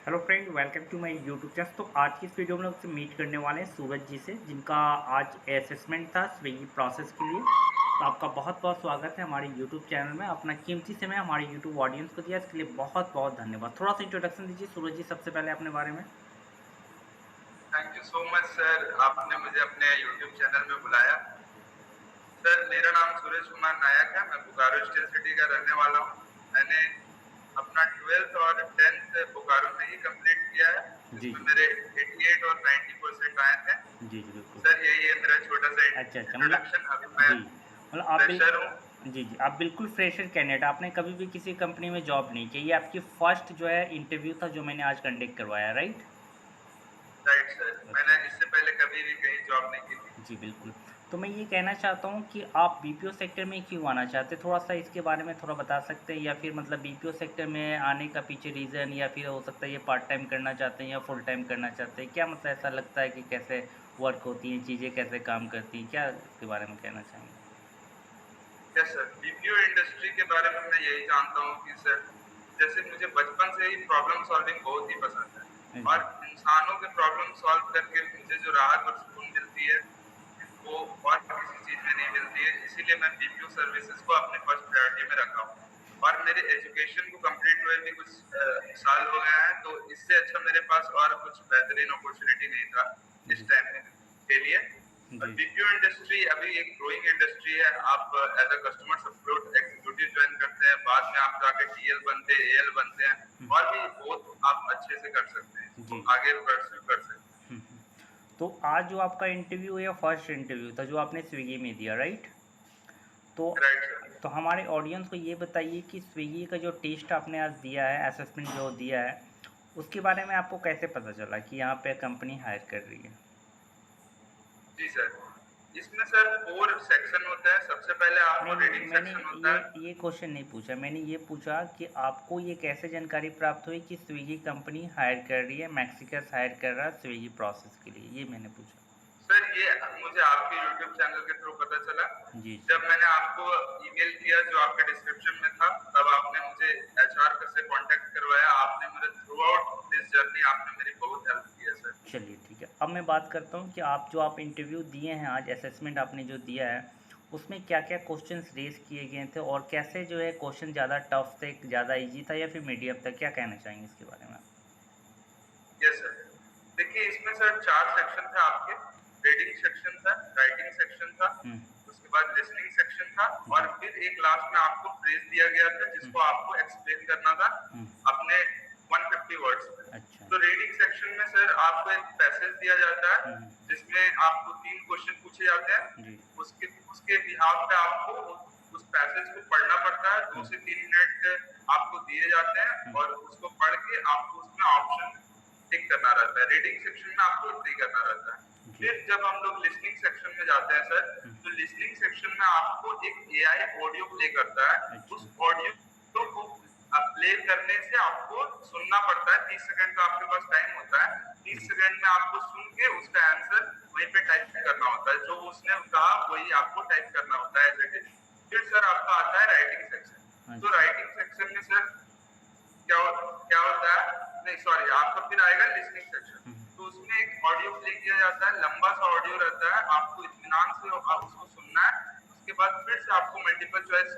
Hello friend, welcome to my YouTube channel. तो आज की इस वीडियो में लोग से मीट करने वाले हैं सूरज जी से, जिनका आज असेसमेंट था स्विगी प्रोसेस के लिए। तो आपका बहुत बहुत स्वागत है हमारे यूट्यूब चैनल में। अपना कीमती समय हमारे यूट्यूब ऑडियंस को दिया, इसके लिए बहुत बहुत धन्यवाद। थोड़ा सा इंट्रोडक्शन दीजिए सूरज जी सबसे पहले अपने बारे में। Thank you so much sir, आपने मुझे अपने यूट्यूब चैनल में बुलाया। सर, मेरा नाम सूरज कुमार नायक है। मैं बोकारो स्टील सिटी का रहने वाला हूँ। मैंने अपना 12th और 10th बोकारो में ही कंप्लीट किया है, जी जिसमें जी मेरे 88 और 90% आए थे। जी जी बिल्कुल। सर, यही है मेरा छोटा सा अच्छा अच्छा, मतलब इंट्रोडक्शन। अभी मैं जी, मतलब आप फ्रेशर हूँ। जी जी, आप बिल्कुल फ्रेशर कैंडिडेट। आपने कभी भी किसी कंपनी में जॉब नहीं की, ये आपकी फर्स्ट जो है इंटरव्यू था जो मैंने आज कंडक्ट करवाया, राइट? राइट सर, अच्छा मैंने अच्छा। इससे पहले कभी भी कहीं जॉब नहीं की थी। जी, बिल्कुल। तो मैं ये कहना चाहता हूँ कि आप बीपीओ सेक्टर में क्यों आना चाहते हैं? थोड़ा-सा इसके बारे में थोड़ा बता सकते हैं, या फिर मतलब बीपीओ सेक्टर में आने का पीछे रीज़न, या फिर हो सकता है ये पार्ट टाइम करना चाहते हैं या फुल टाइम करना चाहते हैं? क्या मतलब ऐसा लगता है कि कैसे वर्क होती हैं, चीज़ें कैसे काम करती हैं? क्या इसके बारे में कहना चाहेंगे? यस सर, बीपीओ इंडस्ट्री के बारे में मैं यही जानता हूँ कि सर, जैसे मुझे बचपन से ही प्रॉब्लम सॉल्विंग बहुत ही पसंद है। जी। और इंसानों के प्रॉब्लम सॉल्व करके मुझे जो राहत और सुकून मिलती है, वो और किसी चीज में नहीं मिलती है। इसीलिए मैं बीपीओ सर्विसेज को अपने फर्स्ट प्रायोरिटी में रखा हूँ। और मेरे एजुकेशन को कंप्लीट हुए भी कुछ साल हो गए हैं, तो इससे अच्छा मेरे पास और कुछ बेहतरीन अपॉर्चुनिटी नहीं था इस जी। टाइम के लिए। और जी। बीपीओ इंडस्ट्री अभी एक ग्रोइंग इंडस्ट्री है। आप as a customer support executive join करते हैं, बाद में आप जाके टीएल बनते हैं, एएल बनते हैं, हुँ, और भी बहुत आप अच्छे से कर सकते हैं, इसको जी। आगे परस्यू कर सकते हुँ, हुँ। तो आज जो आपका इंटरव्यू या फर्स्ट इंटरव्यू था जो आपने स्विगी में दिया, राइट? तो हैं। Right sir. तो हमारे ऑडियंस को ये बताइए कि स्विगी का जो टेस्ट आपने आज दिया है, असेसमेंट जो दिया है, उसके बारे में आपको कैसे पता चला कि यहाँ पे कंपनी हायर कर रही है? जी सर, इसमें सर 4 सेक्शन होता है। सबसे पहले नहीं आपको नहीं, रीडिंग मैंने सेक्शन होता है। ये क्वेश्चन नहीं पूछा। मैंने ये पूछा कि आपको ये कैसे जानकारी प्राप्त हुई कि स्विगी कंपनी हायर कर रही है, मैक्सिकस हायर कर रहा है स्विगी प्रोसेस के लिए, ये मैंने पूछा। सर, ये मुझे आपके यूट्यूब चैनल के थ्रू पता चला। जी जी। जब मैंने आपको ईमेल किया जो आपके डिस्क्रिप्शन में था, तब आपने मुझे एचआर से कांटेक्ट करवाया। आपने मेरे थ्रू आउट दिस जर्नी आपने मेरी बहुत हेल्प की है सर। चलिए ठीक है। अब मैं बात करता हूँ कि आप इंटरव्यू दिए हैं आज, असेसमेंट आपने जो दिया है, उसमें क्या-क्या क्वेश्चंस रेज़ किए गए थे और कैसे जो है क्वेश्चन ज़्यादा टफ थे, ज़्यादा ईज़ी था या फिर मीडियम था? क्या कहना चाहेंगे इसके बारे में आप? यस सर, देखिए इसमें सर 4 सेक्शन थे आपके। रीडिंग सेक्शन था, राइटिंग सेक्शन था, हुँ, उसके बाद लिसनिंग सेक्शन था, और जी। फिर एक लास्ट में आपको फ्रेज दिया गया था हुँ, जिसको आपको एक्सप्लेन करना था हुँ। अपने 150 वर्ड्स में। अच्छा, तो अच्छा। रीडिंग सेक्शन में सर आपको एक पैसेज दिया जाता है, हुँ, हुँ। जिसमें आपको 3 क्वेश्चन पूछे जाते हैं। जी। उसके उसके बिहाफ पे आपको उस पैसेज को पढ़ना पड़ता है। 2 हुँ, से 3 मिनट आपको दिए जाते हैं, हुँ। और उसको पढ़ के आपको उसमें ऑप्शन टिक करना रहता है। रीडिंग सेक्शन में आपको एग्री करना रहता है। जी। फिर जब हम लोग लिसनिंग सेक्शन में जाते हैं सर, हुँ, तो लिसनिंग सेक्शन में आपको एक एआई ऑडियो प्ले करता है। अच्छा। उस ऑडियो को प्ले करने से आपको सुनना पड़ता है। 30 सेकंड का आपके पास टाइम होता है। 30 जी। सेकंड में आपको सुन के उसका आंसर वहीं पे टाइप करना होता है। जो उसने कहा वही आपको टाइप करना होता है एज इट इज। फिर सर आपका आता है राइटिंग सेक्शन। तो अच्छा। राइटिंग सेक्शन में सर क्या होता है, नहीं सॉरी, आपका फिर आएगा लिसनिंग सेक्शन। हुँ, तो उसमें एक ऑडियो प्ले किया जाता है, लंबा सा ऑडियो रहता है। आपको इत्मीनान से उसको सुनना है। उसके बाद फिर से आपको मल्टीपल चॉइस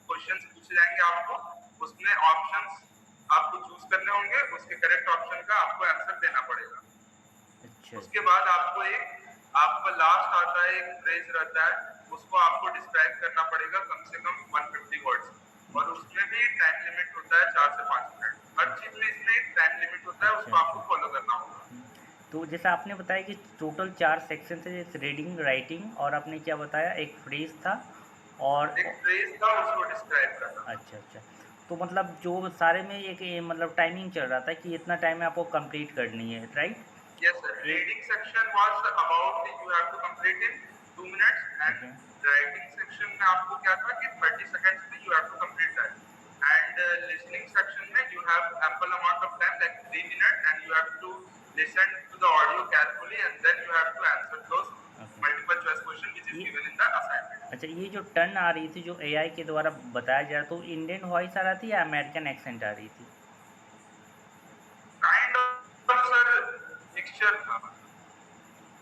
क्वेश्चंस पूछे जाएंगे। आपको उसमें ऑप्शंस आपको चूज करने होंगे, उसके करेक्ट ऑप्शन का आपको आंसर देना पड़ेगा। अच्छा, उसके अच्छा। बाद आपका लास्ट आता है, एक फ्रेज रहता है, उसको आपको डिस्क्राइब करना पड़ेगा कम से कम 150 वर्ड्स में। और अच्छा, उसमें भी टाइम लिमिट होता है 4 से 5 मिनट। हर चीज में इसमें एक टाइम लिमिट होता है, अच्छा, उसको अच्छा। आपको फॉलो करना होगा। हुँ। तो जैसा आपने बताया कि टोटल 4 सेक्शन थे, जैसे रीडिंग, राइटिंग और आपने क्या बताया, एक फ्रेज़ था और एक फ्रेज था, उसको डिस्क्राइब करना था। अच्छा, अच्छा। तो मतलब जो सारे में एक ये मतलब टाइमिंग चल रहा था कि इतना टाइम में आपको कंप्लीट करनी है, राइट? Yes, sir. एक Reading section was about you have to complete in 2 minutes, okay. and writing section में आपको क्या था कि 30 seconds में you have to complete that. And listening section में you have ample amount of time like 3 minutes, and you have to listen to the audio carefully, and then you have to answer those okay. multiple choice question which is ये given in the assignment. अच्छा, ये जो turn आ रही थी जो AI के द्वारा बताया जा रहा था, वो इंडियन वॉइस आ रही थी या अमेरिकन एक्सेंट आ रही थी? Kind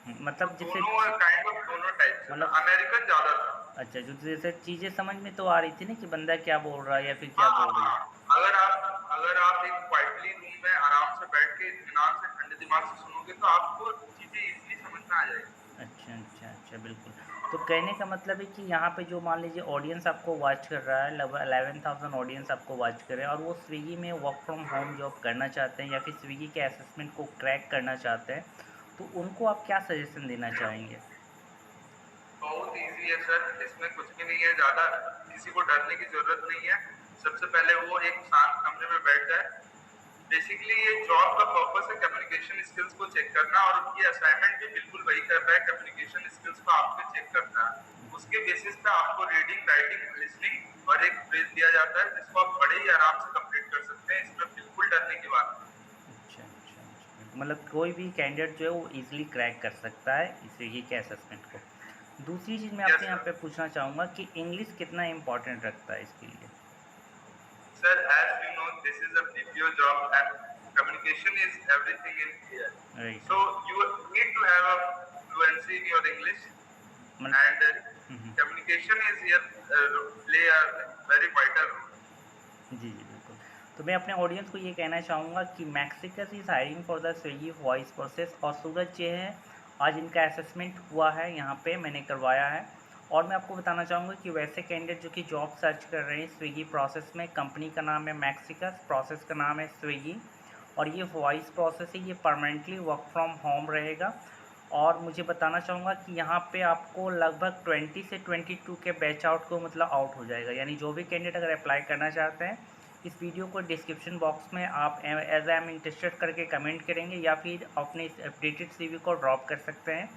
तो मतलब जिससे दोनों काइंड ऑफ दोनों टाइप से था, मतलब अमेरिकन ज़्यादा था। अच्छा, जो जैसे चीज़ें समझ में तो आ रही थी ना कि बंदा क्या बोल रहा है या फिर क्या हाँ, बोल रही है। हाँ। अगर आप एक क्वाइटली रूम में आराम से बैठ के इत्मीनान से ठंडे दिमाग से सुनोगे तो आपको चीज़ें ईज़िली समझ में आ जाएगी। अच्छा, अच्छा, अच्छा, बिल्कुल। तो कहने का मतलब है कि यहाँ पे जो मान लीजिए ऑडियंस आपको वॉच कर रहा है, लगभग 11,000 ऑडियंस आपको वॉच कर रहे हैं और वो स्विगी में वर्क फ्रॉम होम जॉब करना चाहते हैं या फिर स्विगी के असेसमेंट को क्रैक करना चाहते हैं, तो उनको आप क्या सजेशन देना चाहेंगे? बहुत ईज़ी है सर, इसमें कुछ भी नहीं है ज़्यादा, किसी को डरने की ज़रूरत नहीं है। सबसे पहले वो एक शांत कमरे में बैठ जाए। बेसिकली ये जॉब का पर्पस है कम्युनिकेशन स्किल्स को चेक करना और ये असाइनमेंट भी बिल्कुल वही कर रहा है, कम्युनिकेशन स्किल्स को आपके चेक करता है। उसके बेसिस पे आपको रीडिंग, राइटिंग, लिसनिंग और एक क्विज़ दिया जाता है जिसको आप बड़े ही आराम से कंप्लीट कर सकते हैं। इसमें बिल्कुल डरने की बात नहीं है। अच्छा, अच्छा, अच्छा। मतलब कोई भी कैंडिडेट जो है वो ईज़िली क्रैक कर सकता है स्विगी के असेसमेंट को। दूसरी चीज़ मैं यस आपसे यहाँ सर। पे पूछना चाहूँगा कि इंग्लिश कितना इम्पोर्टेंट रखता है इसके लिए? Sir, as you know, this is a BPO job and communication is everything in here. Right, So right. you need to have a fluency in your English मतलब and hmm, hmm. communication is here play a very vital role. जी, जी, बिल्कुल। तो मैं अपने audience को ये कहना चाहूँगा कि Maxicus is hiring for the Swiggy voice process और सूरज ये है, आज इनका असेसमेंट हुआ है यहाँ पे मैंने करवाया है और मैं आपको बताना चाहूँगा कि वैसे कैंडिडेट जो कि जॉब सर्च कर रहे हैं स्विगी प्रोसेस में, कंपनी का नाम है मैक्सिकस, प्रोसेस का नाम है स्विगी और ये वॉइस प्रोसेस है, ये परमानेंटली वर्क फ्रॉम होम रहेगा और मुझे बताना चाहूँगा कि यहाँ पे आपको लगभग 20 से 22 के बैच आउट को मतलब आउट हो जाएगा। यानी जो भी कैंडिडेट अगर अप्लाई करना चाहते हैं, इस वीडियो को डिस्क्रिप्शन बॉक्स में आप एज़ आई एम इंटरेस्टेड करके कमेंट करेंगे या फिर अपने इस अपडेटेड सीवी को ड्रॉप कर सकते हैं।